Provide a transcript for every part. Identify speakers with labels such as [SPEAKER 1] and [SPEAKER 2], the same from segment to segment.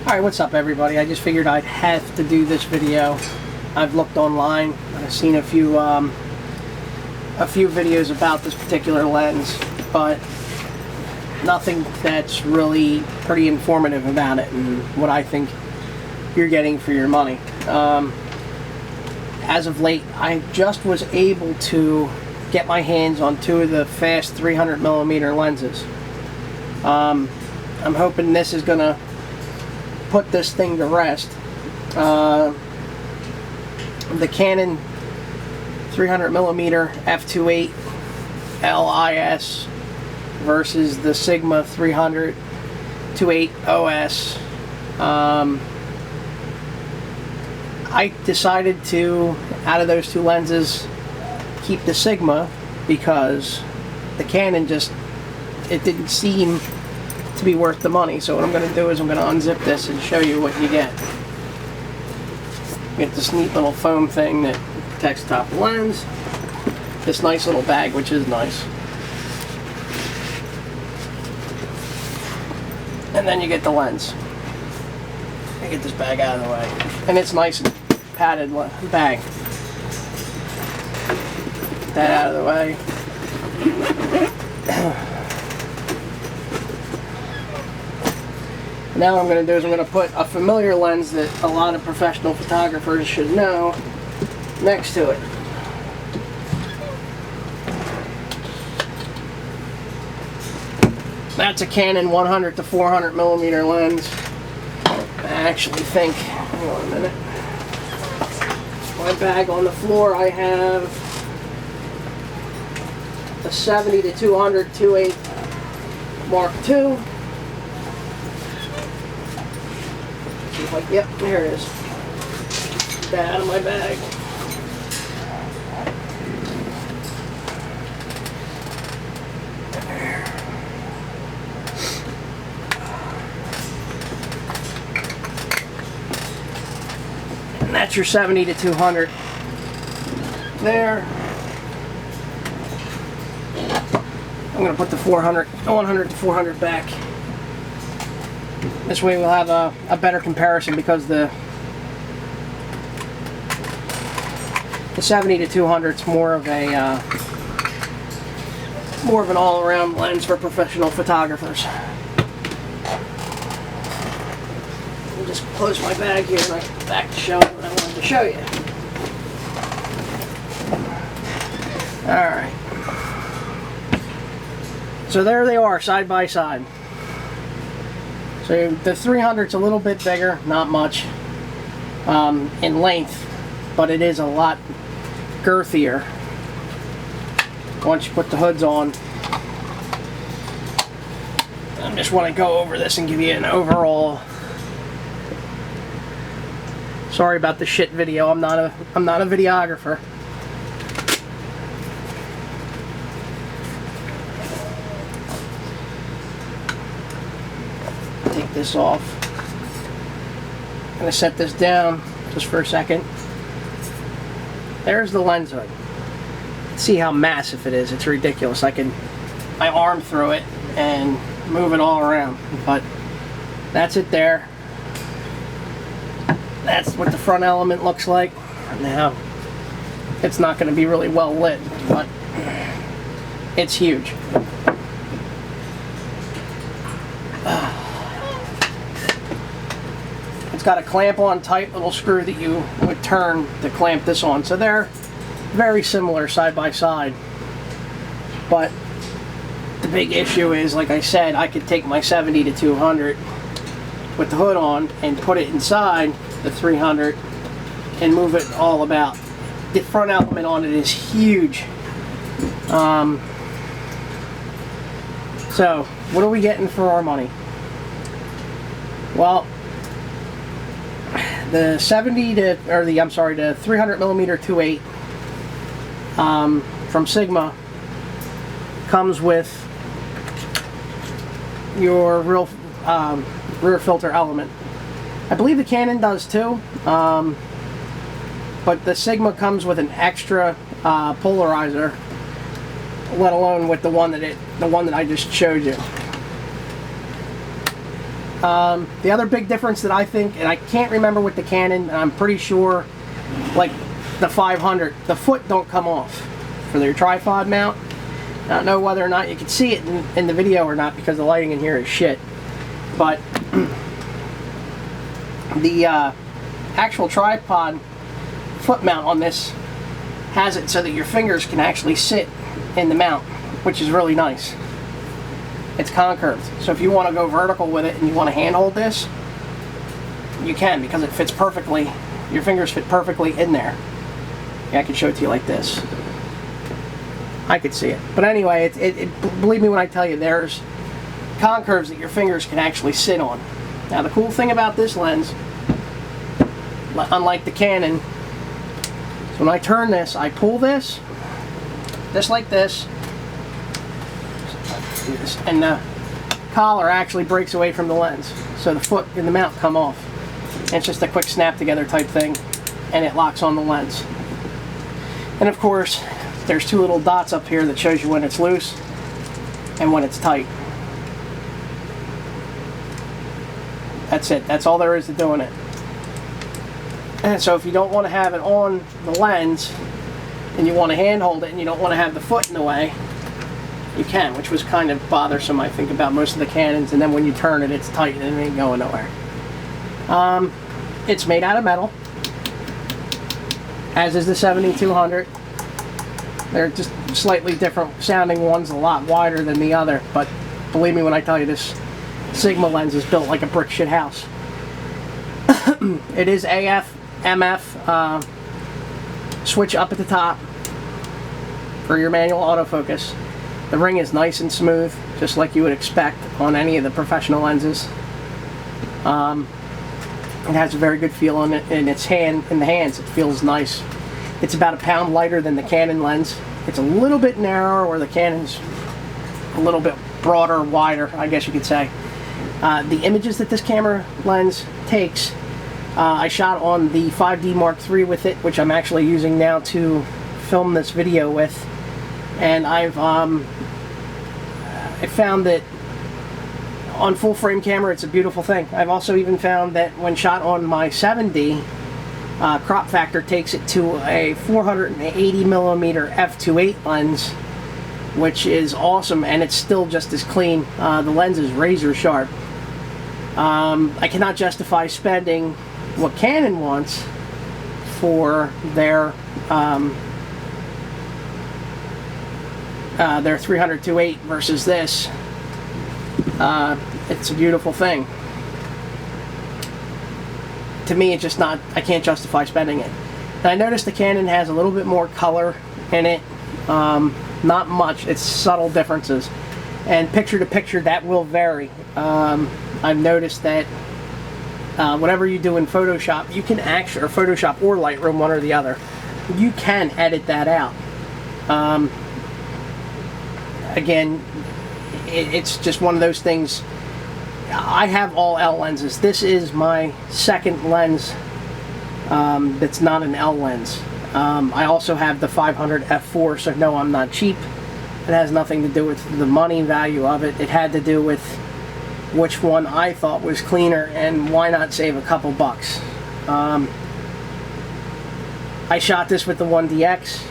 [SPEAKER 1] Alright, what's up everybody? I just figured I'd have to do this video. I've looked online, I've seen a few videos about this particular lens, but nothing that's really pretty informative about it and what I think you're getting for your money. As of late, I just was able to get my hands on two of the fast 300mm lenses. I'm hoping this is going to put this thing to rest. The Canon 300mm f2.8 LIS versus the Sigma 300 2.8 OS. I decided to, out of those two lenses, keep the Sigma because the Canon it didn't seem to be worth the money. So what I'm going to do is I'm going to unzip this and show you what you get. You get this neat little foam thing that protects the top of the lens. This nice little bag, which is nice. And then you get the lens. I get this bag out of the way. And it's nice and padded bag. Get that out of the way. Now what I'm going to do is I'm going to put a familiar lens that a lot of professional photographers should know next to it. That's a Canon 100 to 400mm lens. I actually think, hang on a minute, my bag on the floor, I have a 70 to 200 2.8 Mark II. Like, yep, there it is. Get that out of my bag. There. And that's your 70 to 200 there. I'm going to put the 100 to 400 back. This way we'll have a better comparison because the 70 to 200 is more of an all-around lens for professional photographers. I'll just close my bag here and I can back to show what I wanted to show you. Alright. So there they are, side by side. So the 300's a little bit bigger, not much in length, but it is a lot girthier once you put the hoods on. I just want to go over this and give you an overall. Sorry about the shit video. I'm not a videographer. Take this off. I'm going to set this down just for a second. There's the lens hood. See how massive it is. It's ridiculous. I can my arm through it and move it all around. But that's it there. That's what the front element looks like. Now, it's not going to be really well lit, but it's huge. It's got a clamp-on type little screw that you would turn to clamp this on. So they're very similar side by side. But the big issue is, like I said, I could take my 70 to 200 with the hood on and put it inside the 300 and move it all about. The front element on it is huge. So what are we getting for our money? Well, the 300mm 2.8 from Sigma comes with your rear filter element. I believe the Canon does too, but the Sigma comes with an extra polarizer, let alone with the one that I just showed you. The other big difference that I think, and I can't remember with the Canon, and I'm pretty sure, like the 500, the foot don't come off for their tripod mount. I don't know whether or not you can see it in the video or not because the lighting in here is shit. But the actual tripod foot mount on this has it so that your fingers can actually sit in the mount, which is really nice. It's concurved, so if you want to go vertical with it and you want to handhold this, you can, because it fits perfectly. Your fingers fit perfectly in there. Yeah, I can show it to you like this. I could see it. But anyway, believe me when I tell you, there's concurves that your fingers can actually sit on. Now the cool thing about this lens, unlike the Canon, is when I turn this, I pull this, just like this, and the collar actually breaks away from the lens, so the foot and the mount come off. And it's just a quick snap together type thing, and it locks on the lens. And of course, there's two little dots up here that shows you when it's loose and when it's tight. That's it. That's all there is to doing it. And so if you don't want to have it on the lens and you want to handhold it and you don't want to have the foot in the way, you can, which was kind of bothersome, I think, about most of the Canons. And then when you turn it, it's tight and it ain't going nowhere. It's made out of metal, as is the 7200. They're just slightly different sounding. One's a lot wider than the other, but believe me when I tell you, this Sigma lens is built like a brick shit house. It is AF, MF, switch up at the top for your manual autofocus. The ring is nice and smooth, just like you would expect on any of the professional lenses. It has a very good feel in it, in the hands. It feels nice. It's about a pound lighter than the Canon lens. It's a little bit narrower, where the Canon's a little bit broader, wider, I guess you could say. The images that this camera lens takes, I shot on the 5D Mark III with it, which I'm actually using now to film this video with. And I found that on full frame camera it's a beautiful thing. I've also even found that when shot on my 7D, crop factor takes it to a 480mm f2.8 lens, which is awesome, and it's still just as clean. The lens is razor sharp. I cannot justify spending what Canon wants for their 300-2.8 versus this. It's a beautiful thing. To me, it's just not, I can't justify spending it. And I noticed the Canon has a little bit more color in it. Not much, it's subtle differences. And picture to picture, that will vary. I've noticed that whatever you do in Photoshop, you can actually, or Photoshop or Lightroom, one or the other, you can edit that out. Again, it's just one of those things. I have all L lenses. This is my second lens that's not an L lens. I also have the 500 f4, so no, I'm not cheap. It has nothing to do with the money value of it. It had to do with which one I thought was cleaner, and why not save a couple bucks. I shot this with the 1DX.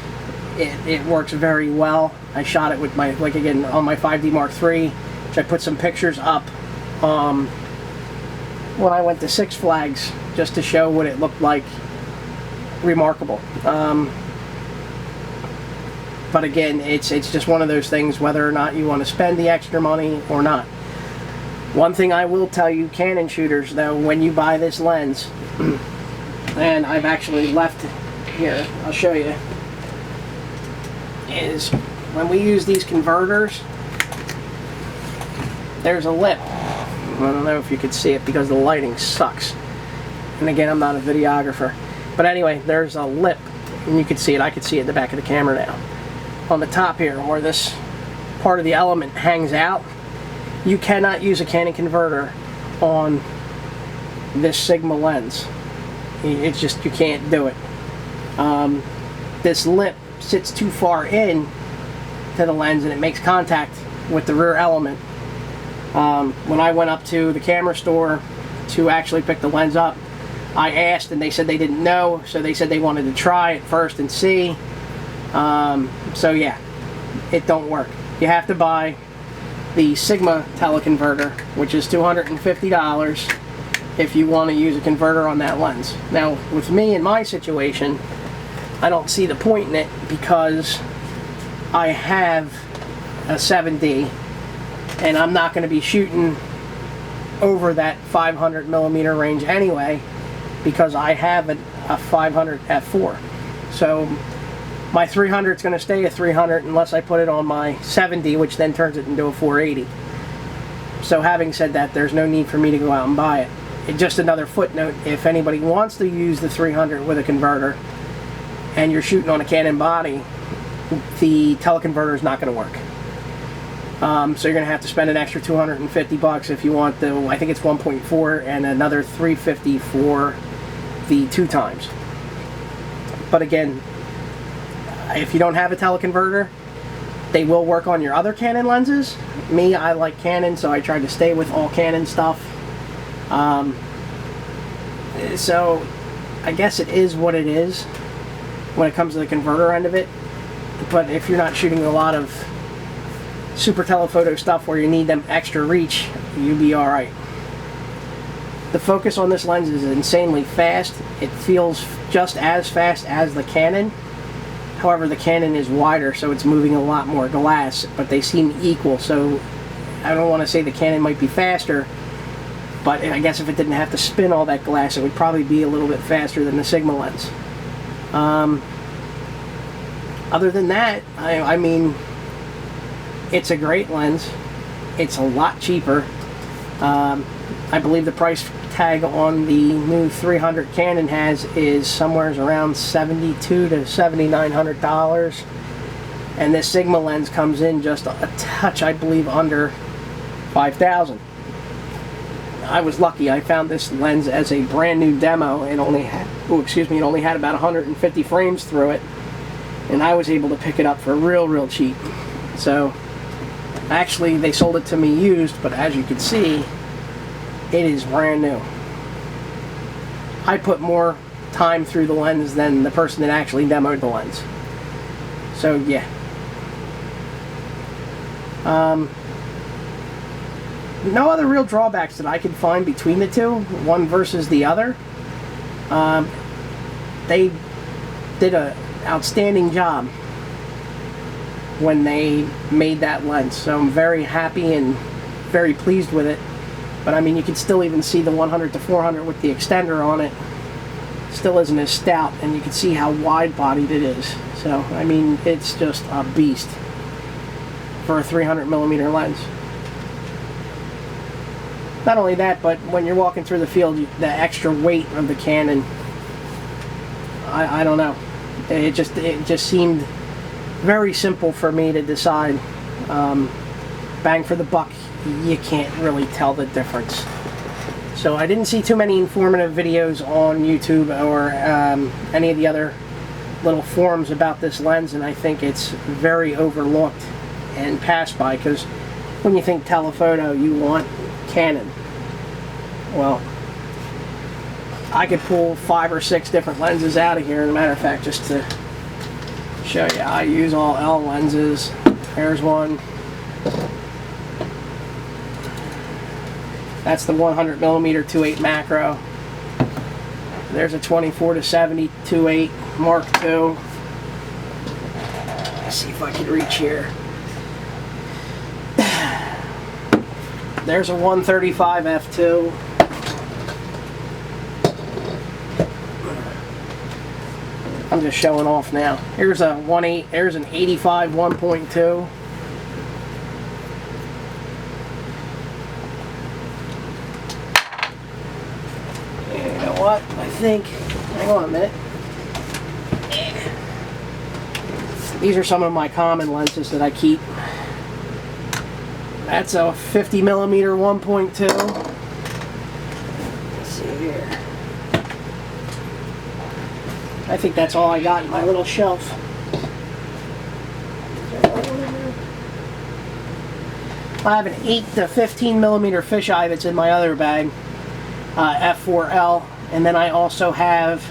[SPEAKER 1] It works very well. I shot it with my, like again, on my 5D Mark III, which I put some pictures up when I went to Six Flags, just to show what it looked like. Remarkable. But again, it's just one of those things, whether or not you want to spend the extra money or not. One thing I will tell you, Canon shooters, though, when you buy this lens, and I've actually left here, I'll show you, is when we use these converters, there's a lip. I don't know if you could see it because the lighting sucks. And again, I'm not a videographer. But anyway, there's a lip, and you can see it. I can see it in the back of the camera now. On the top here, where this part of the element hangs out, you cannot use a Canon converter on this Sigma lens. It's just, you can't do it. This lip sits too far in to the lens, and it makes contact with the rear element. When I went up to the camera store to actually pick the lens up, I asked and they said they didn't know, so they said they wanted to try it first and see. So yeah, it don't work. You have to buy the Sigma teleconverter, which is $250 if you want to use a converter on that lens. Now with me in my situation, I don't see the point in it because I have a 7D and I'm not going to be shooting over that 500 millimeter range anyway because I have a 500 f4. So my 300 is going to stay a 300 unless I put it on my 7D, which then turns it into a 480. So having said that, there's no need for me to go out and buy it. Just another footnote, if anybody wants to use the 300 with a converter and you're shooting on a Canon body, the teleconverter is not going to work. So you're going to have to spend an extra $250 if you want the, I think it's 1.4, and another $350 for the 2x. But again, if you don't have a teleconverter, they will work on your other Canon lenses. Me, I like Canon, so I tried to stay with all Canon stuff. So I guess it is what it is when it comes to the converter end of it. But if you're not shooting a lot of super telephoto stuff where you need them extra reach, you'll be alright. The focus on this lens is insanely fast. It feels just as fast as the Canon. However, the Canon is wider, so it's moving a lot more glass, but they seem equal. So I don't want to say the Canon might be faster, but I guess if it didn't have to spin all that glass, it would probably be a little bit faster than the Sigma lens. Other than that, I mean, it's a great lens. It's a lot cheaper. I believe the price tag on the new 300 Canon is somewhere around $7,200 to $7,900, and this Sigma lens comes in just a touch, I believe, under $5,000. I was lucky. I found this lens as a brand new demo and only had, it only had about 150 frames through it, and I was able to pick it up for real cheap. So actually they sold it to me used, but as you can see, it is brand new. I put more time through the lens than the person that actually demoed the lens. So yeah. No other real drawbacks that I could find between the two, one versus the other. They did an outstanding job when they made that lens, so I'm very happy and very pleased with it. But I mean, you can still even see the 100 to 400 with the extender on it still isn't as stout, and you can see how wide bodied it is. So I mean, it's just a beast for a 300 millimeter lens. Not only that, but when you're walking through the field, the extra weight of the Canon, I don't know, it just seemed very simple for me to decide. Bang for the buck, you can't really tell the difference. So I didn't see too many informative videos on YouTube or any of the other little forums about this lens, and I think it's very overlooked and passed by, because when you think telephoto, you want Canon. Well, I could pull 5 or 6 different lenses out of here, as a matter of fact, just to show you. I use all L lenses. There's one. That's the 100 millimeter 2.8 macro. There's a 24 to 70 2.8 Mark II. Let's see if I can reach here. There's a 135 f2. I'm just showing off now. Here's a 1.8. There's an 85 1.2. You know what? I think. Hang on a minute. These are some of my common lenses that I keep. That's a 50 millimeter 1.2. Let's see here. I think that's all I got in my little shelf. I have an 8 to 15 millimeter fisheye that's in my other bag, f4L, and then I also have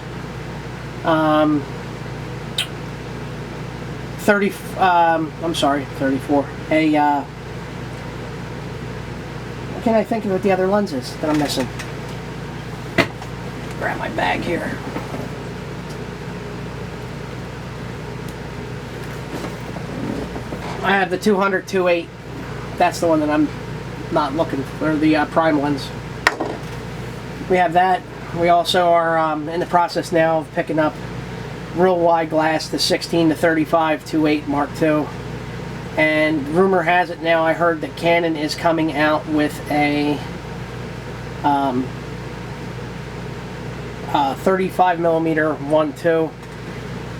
[SPEAKER 1] 34. What can I think of with the other lenses that I'm missing? Grab my bag here. I have the 200-2.8. That's the one that I'm not looking for, the prime lens. We have that. We also are in the process now of picking up real wide glass, the 16-35 2.8 Mark II. And rumor has it now, I heard that Canon is coming out with a 35 millimeter 1.2.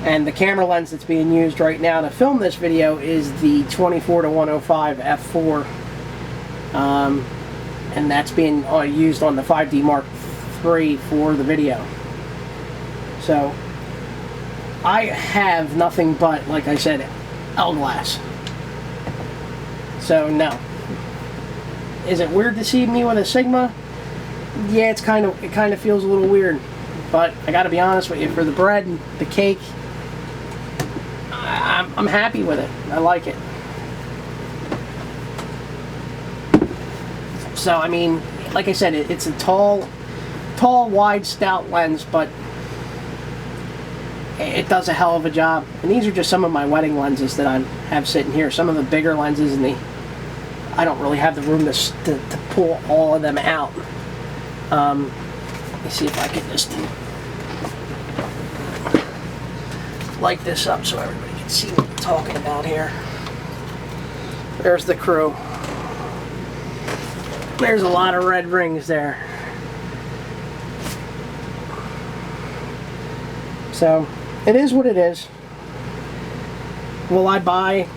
[SPEAKER 1] And the camera lens that's being used right now to film this video is the 24-105 f4. And that's being used on the 5D Mark III for the video. So I have nothing but, like I said, L glass. So no. Is it weird to see me with a Sigma? Yeah, it kind of feels a little weird. But I got to be honest with you, for the bread and the cake, I'm happy with it. I like it. So I mean, like I said, it's a tall, wide, stout lens, but it does a hell of a job. And these are just some of my wedding lenses that I have sitting here. Some of the bigger lenses, and I don't really have the room to pull all of them out. Let me see if I can just light this up so everybody can see what I'm talking about here. There's the crew. There's a lot of red rings there. So it is what it is. Will I buy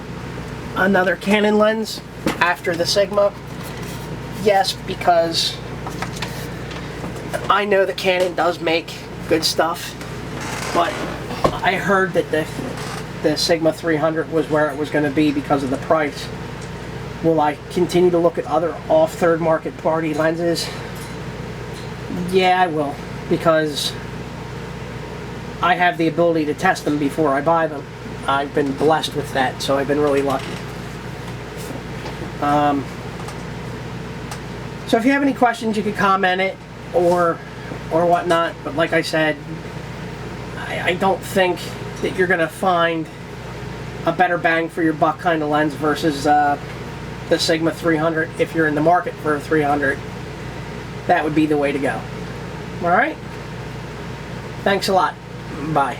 [SPEAKER 1] another Canon lens after the Sigma? Yes, because I know that Canon does make good stuff, but I heard that the Sigma 300 was where it was going to be because of the price. Will I continue to look at other off third market party lenses? Yeah, I will, because I have the ability to test them before I buy them. I've been blessed with that, so I've been really lucky. So if you have any questions, you can comment it or whatnot. But like I said, I don't think that you're going to find a better bang for your buck kind of lens versus the Sigma 300. If you're in the market for a 300, that would be the way to go. All right? Thanks a lot. Bye.